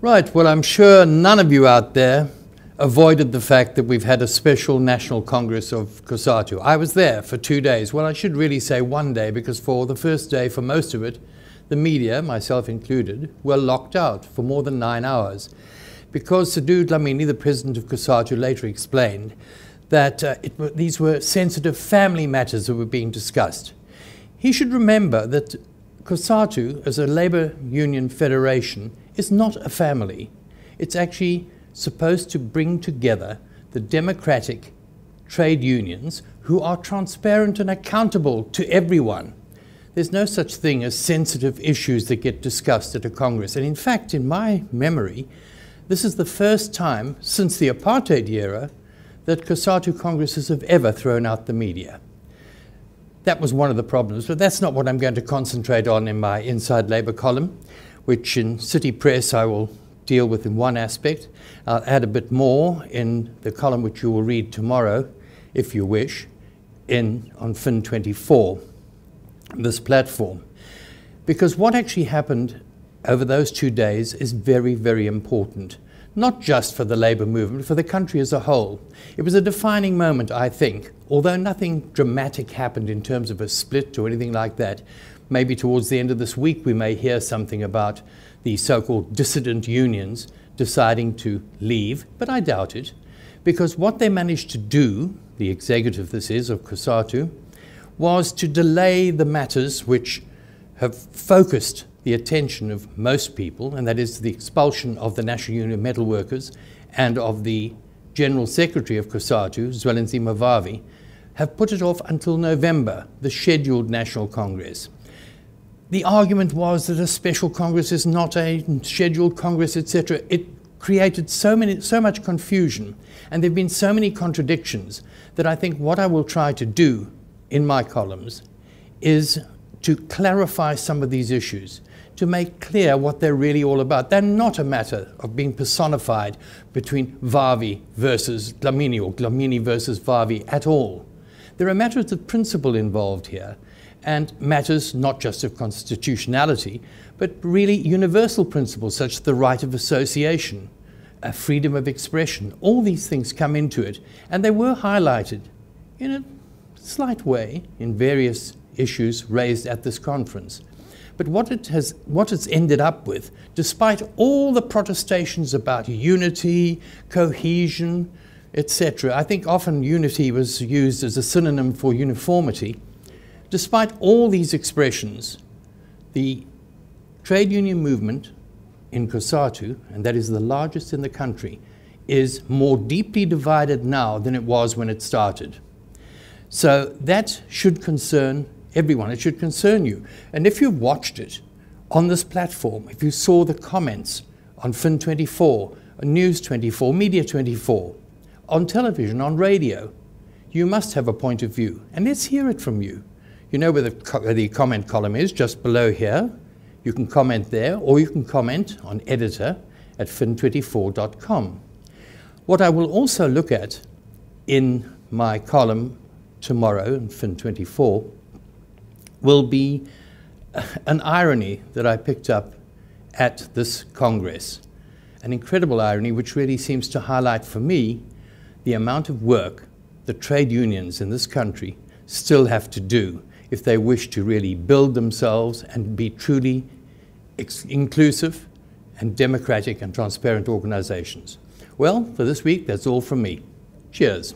Right, well, I'm sure none of you out there avoided the fact that we've had a special National Congress of Cosatu. I was there for 2 days. Well, I should really say 1 day, because for the first day, for most of it, the media, myself included, were locked out for more than 9 hours. Because Cosatu Dlamini, the president of Cosatu, later explained that these were sensitive family matters that were being discussed. He should remember that Cosatu, as a labor union federation, is not a family. It's actually supposed to bring together the democratic trade unions who are transparent and accountable to everyone. There's no such thing as sensitive issues that get discussed at a Congress. And in fact, in my memory, this is the first time since the apartheid era that Cosatu Congresses have ever thrown out the media. That was one of the problems, but that's not what I'm going to concentrate on in my Inside Labour column, which in City Press I will deal with in one aspect. I'll add a bit more in the column which you will read tomorrow, if you wish, on Fin 24, this platform. Because what actually happened over those 2 days is very, very important. Not just for the labour movement, for the country as a whole. It was a defining moment, I think, although nothing dramatic happened in terms of a split or anything like that. Maybe towards the end of this week we may hear something about the so-called dissident unions deciding to leave, but I doubt it, because what they managed to do, the executive this is of Cosatu, was to delay the matters which have focused the attention of most people, and that is the expulsion of the National Union of Metal Workers and of the General Secretary of Cosatu, Vavi, have put it off until November, the scheduled National Congress. The argument was that a special Congress is not a scheduled Congress, etc. It created so much confusion, and there have been so many contradictions, that I think what I will try to do in my columns is to clarify some of these issues, to make clear what they're really all about. They're not a matter of being personified between Vavi versus Dlamini or Dlamini versus Vavi at all. There are matters of principle involved here, and matters not just of constitutionality, but really universal principles such as the right of association, freedom of expression. All these things come into it, and they were highlighted in a slight way in various issues raised at this conference. But what it's ended up with, despite all the protestations about unity, cohesion, etc., I think often unity was used as a synonym for uniformity. Despite all these expressions, the trade union movement in Cosatu, and that is the largest in the country, is more deeply divided now than it was when it started. So that should concern everyone. It should concern you. And if you've watched it on this platform, if you saw the comments on Fin 24, on News 24, Media 24, on television, on radio, you must have a point of view. And let's hear it from you. You know where the comment column is, just below here. You can comment there, or you can comment on editor at fin24.com. What I will also look at in my column tomorrow in Fin 24 will be an irony that I picked up at this Congress. An incredible irony which really seems to highlight for me the amount of work the trade unions in this country still have to do if they wish to really build themselves and be truly inclusive and democratic and transparent organizations. Well, for this week, that's all from me. Cheers.